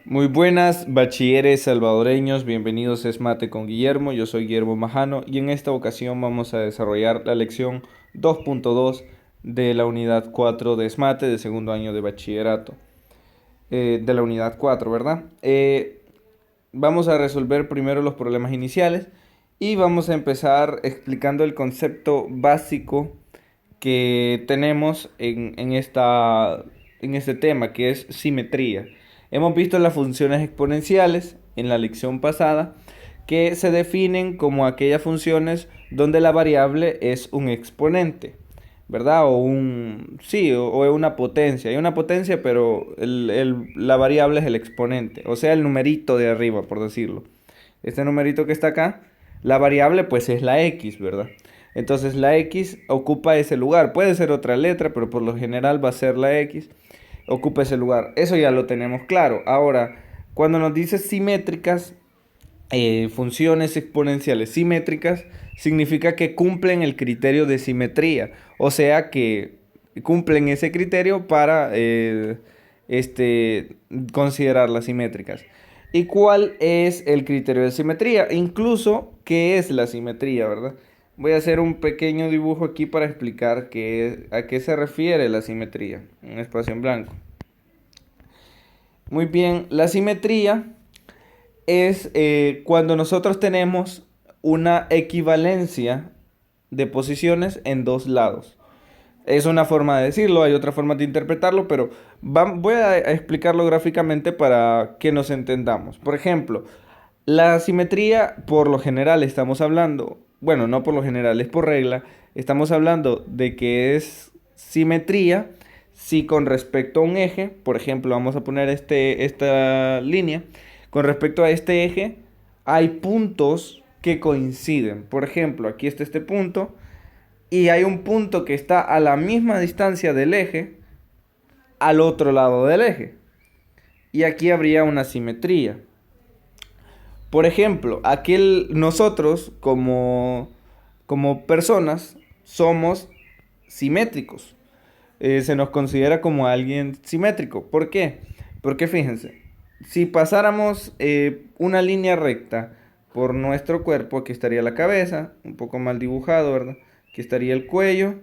Muy buenas, bachilleres salvadoreños, bienvenidos a Esmate con Guillermo, yo soy Guillermo Majano y en esta ocasión vamos a desarrollar la lección 2.2 de la unidad 4 de Esmate de segundo año de bachillerato, de la unidad 4, ¿verdad? Vamos a resolver primero los problemas iniciales y vamos a empezar explicando el concepto básico que tenemos en este tema, que es simetría. Hemos visto las funciones exponenciales en la lección pasada, que se definen como aquellas funciones donde la variable es un exponente, ¿verdad? Sí, o es una potencia. Hay una potencia, pero la variable es el exponente, o sea, el numerito de arriba, por decirlo. Este numerito que está acá, la variable pues es la x, ¿verdad? Entonces la x ocupa ese lugar. Puede ser otra letra, pero por lo general va a ser la x. Ocupa ese lugar. Eso ya lo tenemos claro. Ahora, cuando nos dice simétricas, funciones exponenciales simétricas, significa que cumplen el criterio de simetría. O sea que cumplen ese criterio para considerarlas simétricas. ¿Y cuál es el criterio de simetría? Incluso, ¿qué es la simetría, verdad? Voy a hacer un pequeño dibujo aquí para explicar a qué se refiere la simetría. Un espacio en blanco. Muy bien, la simetría es cuando nosotros tenemos una equivalencia de posiciones en dos lados. Es una forma de decirlo, hay otra forma de interpretarlo, pero voy a explicarlo gráficamente para que nos entendamos. Por ejemplo, la simetría, por lo general estamos hablando, bueno, no por lo general, es por regla, estamos hablando de que es simetría si con respecto a un eje, por ejemplo, vamos a poner esta línea, con respecto a este eje hay puntos que coinciden. Por ejemplo, aquí está este punto y hay un punto que está a la misma distancia del eje al otro lado del eje. Y aquí habría una simetría. Por ejemplo, nosotros como personas somos simétricos. Se nos considera como alguien simétrico. ¿Por qué? Porque fíjense, si pasáramos una línea recta por nuestro cuerpo, aquí estaría la cabeza, un poco mal dibujado, ¿verdad? Aquí estaría el cuello,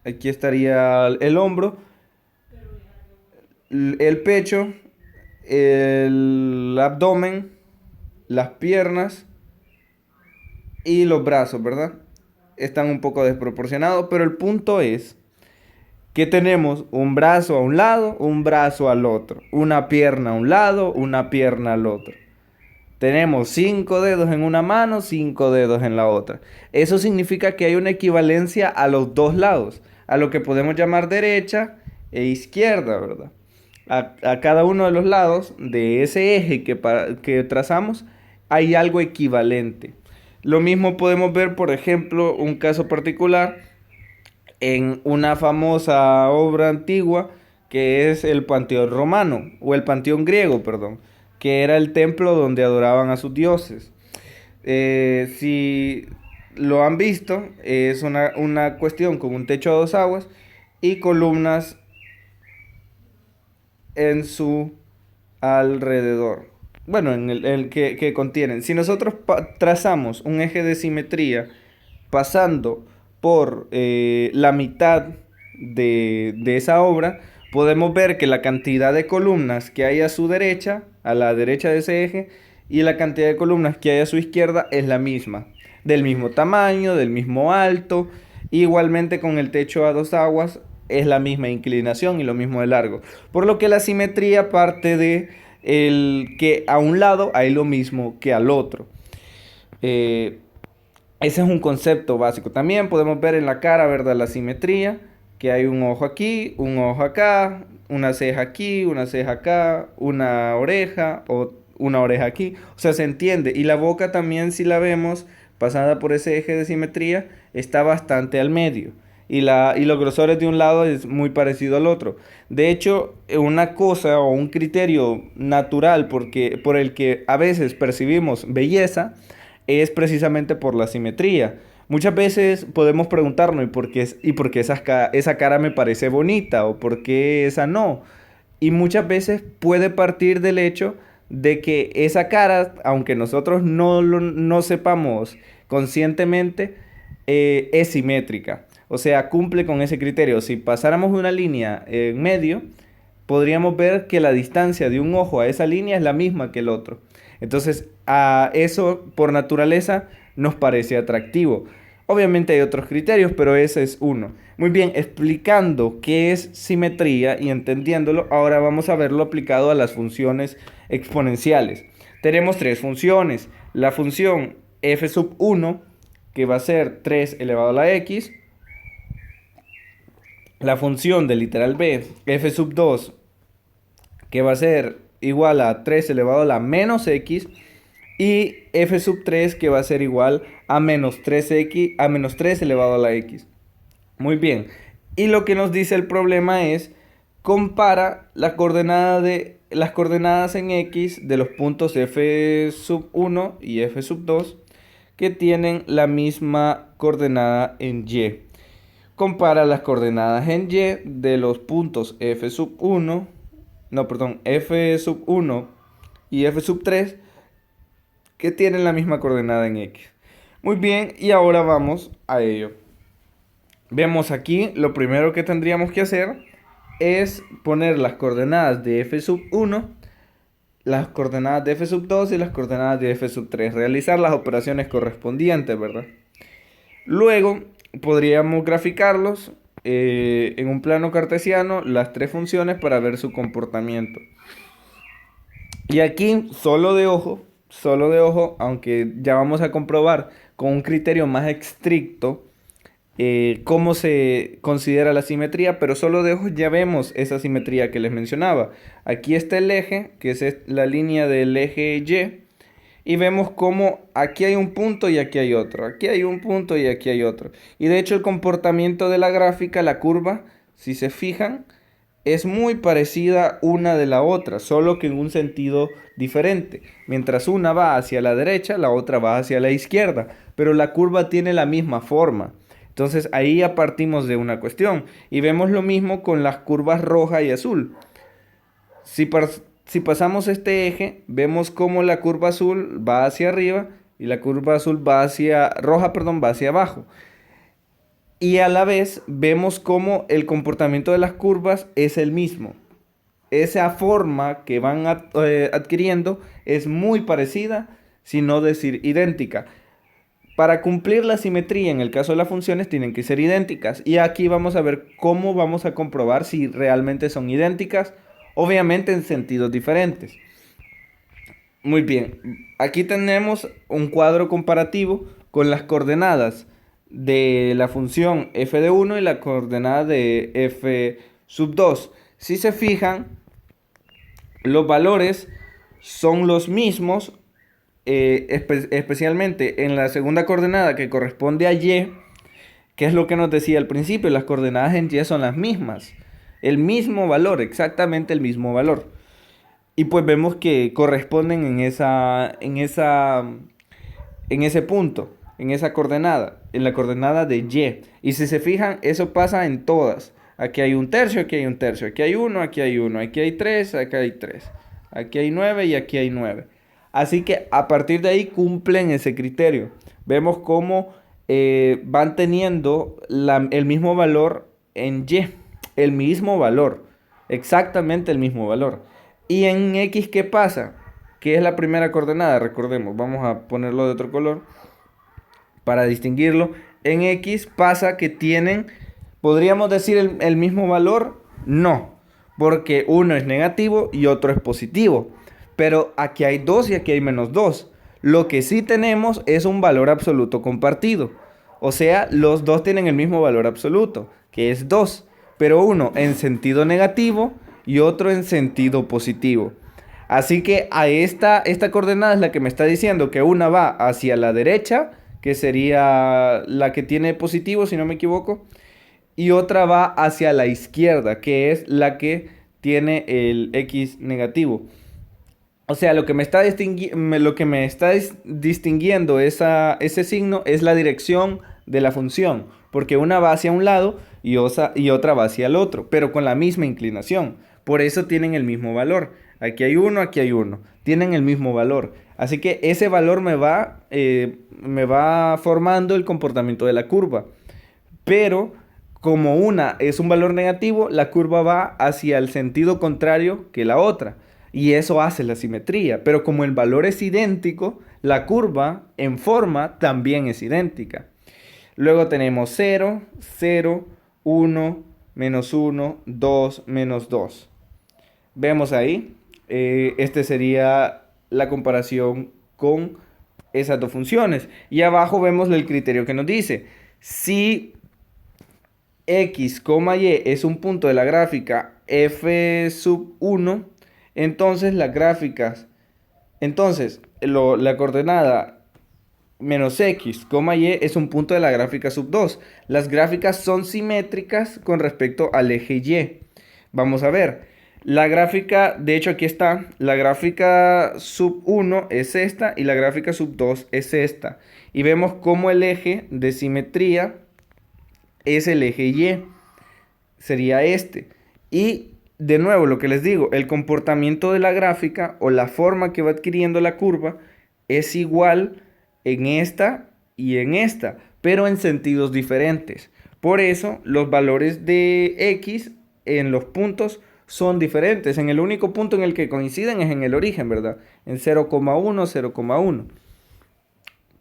aquí estaría el hombro, el pecho, el abdomen, las piernas y los brazos, ¿verdad? Están un poco desproporcionados, pero el punto es que tenemos un brazo a un lado, un brazo al otro, una pierna a un lado, una pierna al otro. Tenemos 5 dedos en una mano, 5 dedos en la otra. Eso significa que hay una equivalencia a los dos lados, a lo que podemos llamar derecha e izquierda, ¿verdad? A cada uno de los lados de ese eje que trazamos hay algo equivalente. Lo mismo podemos ver, por ejemplo, un caso particular en una famosa obra antigua que es el Panteón Romano, o el Panteón Griego, perdón, que era el templo donde adoraban a sus dioses. Si lo han visto, es una cuestión con un techo a dos aguas y columnas en su alrededor. Bueno, en el que contienen. Si nosotros trazamos un eje de simetría pasando por la mitad de esa obra, podemos ver que la cantidad de columnas que hay a su derecha, a la derecha de ese eje, y la cantidad de columnas que hay a su izquierda es la misma, del mismo tamaño, del mismo alto, igualmente con el techo a dos aguas es la misma inclinación y lo mismo de largo. Por lo que la simetría parte de que a un lado hay lo mismo que al otro. Eh, Ese es un concepto básico. También podemos ver en la cara, ¿verdad? La simetría, que hay un ojo aquí, un ojo acá, una ceja aquí, una ceja acá, una oreja o una oreja aquí. O sea, se entiende. Y la boca también, si la vemos pasada por ese eje de simetría, está bastante al medio. Y los grosores de un lado es muy parecido al otro. De hecho, una cosa o un criterio natural por el que a veces percibimos belleza es precisamente por la simetría. Muchas veces podemos preguntarnos, ¿y por qué esa cara me parece bonita? ¿O por qué esa no? y muchas veces puede partir del hecho de que esa cara, aunque nosotros no sepamos conscientemente, es simétrica. O sea, cumple con ese criterio. Si pasáramos una línea en medio, podríamos ver que la distancia de un ojo a esa línea es la misma que el otro. Entonces, a eso por naturaleza nos parece atractivo. Obviamente hay otros criterios, pero ese es uno. Muy bien, explicando qué es simetría y entendiéndolo, ahora vamos a verlo aplicado a las funciones exponenciales. Tenemos tres funciones. La función f sub 1, que va a ser 3 elevado a la x. La función del literal b, f sub 2, que va a ser igual a 3 elevado a la menos x. Y f sub 3, que va a ser igual a menos 3x, a menos 3 elevado a la x. Muy bien. Y lo que nos dice el problema es, compara las coordenadas en x de los puntos f sub 1 y f sub 2 que tienen la misma coordenada en y. Compara las coordenadas en y de los puntos f sub 1, f sub 1 y f sub 3 que tienen la misma coordenada en x. Muy bien, y ahora vamos a ello. Vemos aquí, lo primero que tendríamos que hacer es poner las coordenadas de f sub 1, las coordenadas de f sub 2 y las coordenadas de f sub 3. Realizar las operaciones correspondientes, ¿verdad? Luego podríamos graficarlos en un plano cartesiano, las tres funciones, para ver su comportamiento. Y aquí, solo de ojo, aunque ya vamos a comprobar con un criterio más estricto cómo se considera la simetría, pero solo de ojo ya vemos esa simetría que les mencionaba. Aquí está el eje, que es la línea del eje Y, y vemos cómo aquí hay un punto y aquí hay otro, aquí hay un punto y aquí hay otro. Y de hecho el comportamiento de la gráfica, la curva, si se fijan, es muy parecida una de la otra, solo que en un sentido diferente. Mientras una va hacia la derecha, la otra va hacia la izquierda, pero la curva tiene la misma forma. Entonces ahí ya partimos de una cuestión. Y vemos lo mismo con las curvas roja y azul. Si pasamos este eje, vemos cómo la curva azul va hacia arriba y la curva azul va va hacia abajo. Y a la vez vemos cómo el comportamiento de las curvas es el mismo. Esa forma que van adquiriendo es muy parecida, si no decir idéntica. Para cumplir la simetría en el caso de las funciones tienen que ser idénticas. Y aquí vamos a ver cómo vamos a comprobar si realmente son idénticas, obviamente en sentidos diferentes. Muy bien, aquí tenemos un cuadro comparativo con las coordenadas de la función f de 1 y la coordenada de f sub 2. Si se fijan, los valores son los mismos, especialmente en la segunda coordenada que corresponde a y, que es lo que nos decía al principio, las coordenadas en y son las mismas, el mismo valor, exactamente el mismo valor. Y pues vemos que corresponden en ese punto, en esa coordenada, en la coordenada de y. Y si se fijan, eso pasa en todas. Aquí hay un tercio, aquí hay un tercio, aquí hay uno, aquí hay uno, aquí hay tres, aquí hay tres, aquí hay 9 y aquí hay 9. Así que a partir de ahí cumplen ese criterio. Vemos cómo van teniendo el mismo valor en y, el mismo valor, exactamente el mismo valor. Y en x, ¿qué pasa? ¿Qué es la primera coordenada? Recordemos, vamos a ponerlo de otro color para distinguirlo. En x pasa que tienen, ¿podríamos decir el mismo valor? No, porque uno es negativo y otro es positivo. Pero aquí hay 2 y aquí hay menos 2. Lo que sí tenemos es un valor absoluto compartido. O sea, los dos tienen el mismo valor absoluto, que es 2. Pero uno en sentido negativo y otro en sentido positivo. Así que a esta coordenada es la que me está diciendo que una va hacia la derecha, que sería la que tiene positivo, si no me equivoco, y otra va hacia la izquierda, que es la que tiene el x negativo. O sea, lo que me está distinguiendo ese signo es la dirección de la función, porque una va hacia un lado y otra va hacia el otro, pero con la misma inclinación. Por eso tienen el mismo valor. Aquí hay uno, aquí hay uno. Tienen el mismo valor. Así que ese valor me va formando el comportamiento de la curva. Pero como una es un valor negativo, la curva va hacia el sentido contrario que la otra. Y eso hace la simetría. Pero como el valor es idéntico, la curva en forma también es idéntica. Luego tenemos 0, 0, 1, menos 1, 2, menos 2. Vemos ahí, este sería la comparación con esas dos funciones. Y abajo vemos el criterio que nos dice. Si x, y es un punto de la gráfica f sub 1, entonces las gráficas, la coordenada menos x, y es un punto de la gráfica sub 2. Las gráficas son simétricas con respecto al eje y. Vamos a ver. La gráfica, de hecho aquí está, la gráfica sub 1 es esta y la gráfica sub 2 es esta. Y vemos cómo el eje de simetría es el eje y, sería este. Y de nuevo, lo que les digo, el comportamiento de la gráfica o la forma que va adquiriendo la curva es igual en esta y en esta, pero en sentidos diferentes. Por eso los valores de x en los puntos son diferentes. En el único punto en el que coinciden es en el origen, ¿verdad? En 0,1, 0,1.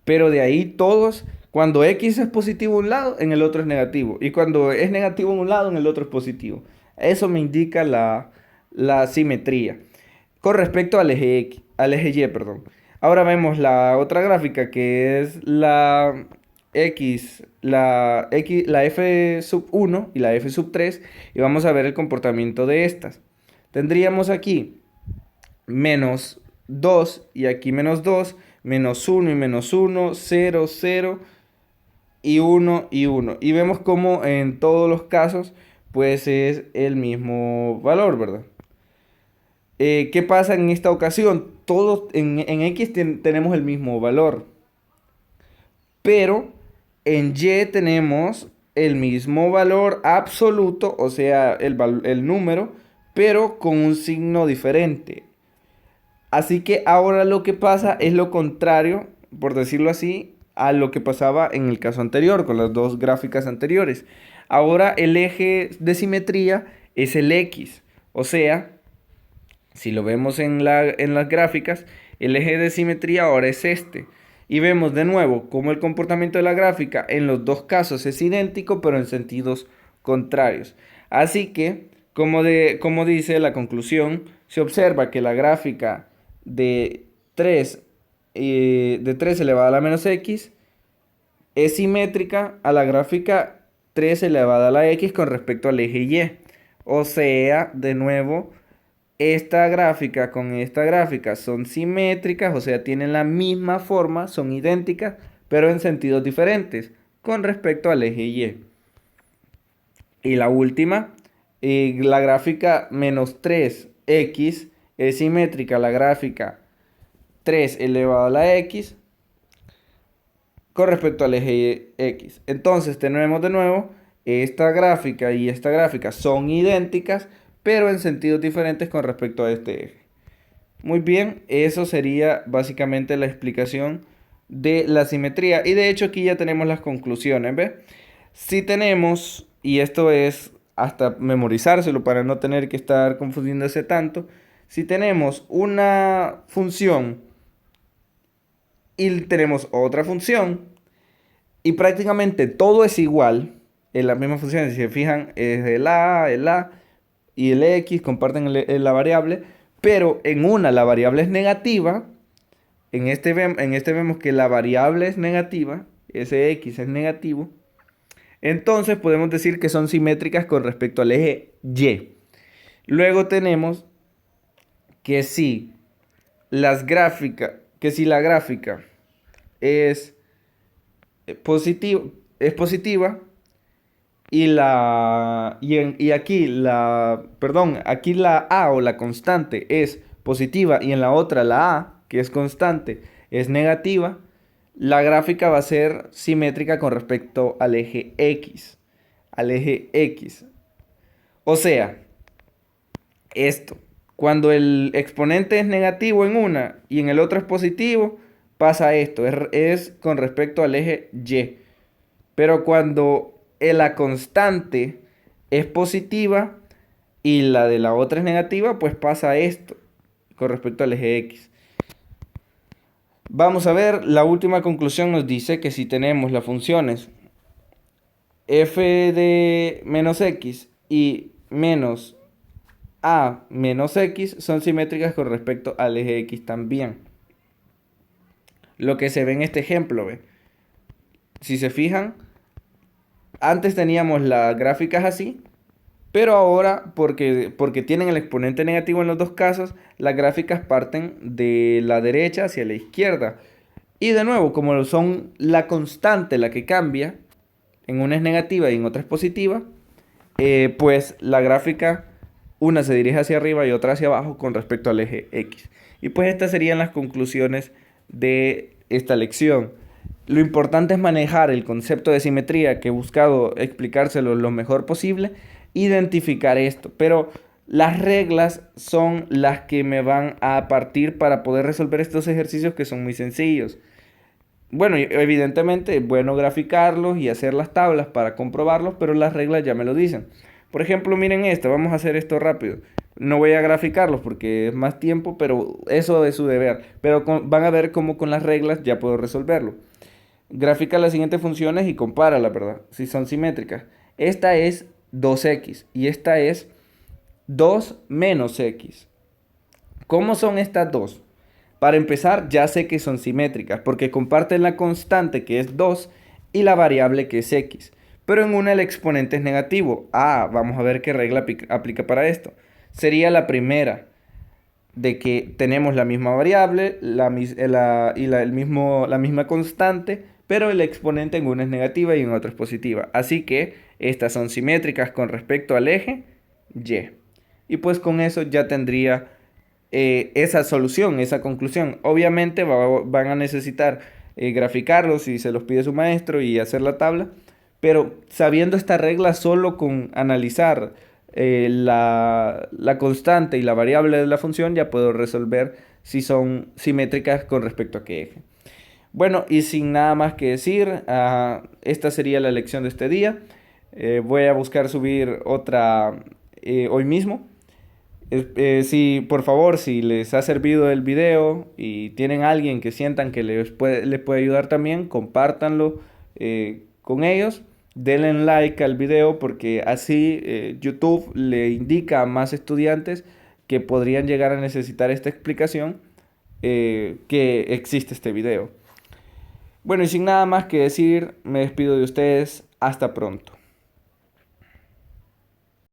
Pero de ahí todos, cuando x es positivo en un lado, en el otro es negativo. Y cuando es negativo en un lado, en el otro es positivo. Eso me indica la simetría. Con respecto al eje Y, perdón. Ahora vemos la otra gráfica que es la la f sub 1 y la f sub 3. Y vamos a ver el comportamiento de estas. Tendríamos aquí menos 2 y aquí menos 2, menos 1 y menos 1, 0, 0 y 1 y 1. Y vemos como en todos los casos pues es el mismo valor, ¿verdad? ¿Qué pasa en esta ocasión? Todos en X tenemos el mismo valor, pero en Y tenemos el mismo valor absoluto, o sea, el número, pero con un signo diferente. Así que ahora lo que pasa es lo contrario, por decirlo así, a lo que pasaba en el caso anterior, con las dos gráficas anteriores. Ahora el eje de simetría es el X. O sea, si lo vemos en las gráficas, el eje de simetría ahora es este. Y vemos de nuevo cómo el comportamiento de la gráfica en los dos casos es idéntico, pero en sentidos contrarios. Así que, como dice la conclusión, se observa que la gráfica de 3 elevado a la menos x es simétrica a la gráfica 3 elevada a la x con respecto al eje y. O sea, de nuevo, esta gráfica con esta gráfica son simétricas, o sea, tienen la misma forma, son idénticas, pero en sentidos diferentes con respecto al eje y. Y la última, la gráfica menos 3x es simétrica a la gráfica 3 elevado a la x con respecto al eje x. Entonces tenemos de nuevo esta gráfica y esta gráfica son idénticas, pero en sentidos diferentes con respecto a este eje. Muy bien, eso sería básicamente la explicación de la simetría. Y de hecho aquí ya tenemos las conclusiones, ¿ves? Si tenemos, y esto es hasta memorizárselo para no tener que estar confundiéndose tanto, si tenemos una función y tenemos otra función y prácticamente todo es igual en las mismas funciones, si se fijan, es el A y el X comparten la variable, pero en una la variable es negativa, en este vemos que la variable es negativa, ese X es negativo, entonces podemos decir que son simétricas con respecto al eje Y. Luego tenemos que si la gráfica es positiva aquí la A o la constante es positiva y en la otra la A, que es constante, es negativa, la gráfica va a ser simétrica con respecto al eje X. O sea, esto. Cuando el exponente es negativo en una y en el otro es positivo, pasa esto. Es con respecto al eje Y. Pero cuando la constante es positiva y la de la otra es negativa, pues pasa esto con respecto al eje X. Vamos a ver, la última conclusión nos dice que si tenemos las funciones f de menos x y menos a menos x son simétricas con respecto al eje x también. Lo que se ve en este ejemplo, ¿ve? Si se fijan, antes teníamos las gráficas así, pero ahora, porque tienen el exponente negativo en los dos casos, las gráficas parten de la derecha hacia la izquierda. Y de nuevo, como son la constante la que cambia, en una es negativa y en otra es positiva, pues la gráfica, una se dirige hacia arriba y otra hacia abajo con respecto al eje X. Y pues estas serían las conclusiones de esta lección. Lo importante es manejar el concepto de simetría, que he buscado explicárselo lo mejor posible, identificar esto, pero las reglas son las que me van a partir para poder resolver estos ejercicios que son muy sencillos. Bueno, evidentemente es bueno graficarlos y hacer las tablas para comprobarlos, pero las reglas ya me lo dicen. Por ejemplo, miren esto, vamos a hacer esto rápido. No voy a graficarlos porque es más tiempo, pero eso es su deber. Pero van a ver cómo con las reglas ya puedo resolverlo. Grafica las siguientes funciones y compáralas, ¿verdad? Si son simétricas. Esta es 2x y esta es 2 menos x. ¿Cómo son estas dos? Para empezar, ya sé que son simétricas porque comparten la constante que es 2 y la variable que es x. Pero en una el exponente es negativo. Vamos a ver qué regla aplica para esto. Sería la primera, de que tenemos la misma variable la misma constante, pero el exponente en una es negativa y en otra es positiva. Así que estas son simétricas con respecto al eje Y. Y pues con eso ya tendría esa solución, esa conclusión. Obviamente van a necesitar graficarlos si se los pide su maestro y hacer la tabla, pero sabiendo esta regla solo con analizar la constante y la variable de la función ya puedo resolver si son simétricas con respecto a qué eje. Bueno, y sin nada más que decir, esta sería la lección de este día. Voy a buscar subir otra hoy mismo. Si por favor, si les ha servido el video y tienen alguien que sientan que les puede ayudar también, compártanlo con ellos. Denle like al video porque así YouTube le indica a más estudiantes que podrían llegar a necesitar esta explicación, que existe este video. Bueno, y sin nada más que decir, me despido de ustedes. Hasta pronto.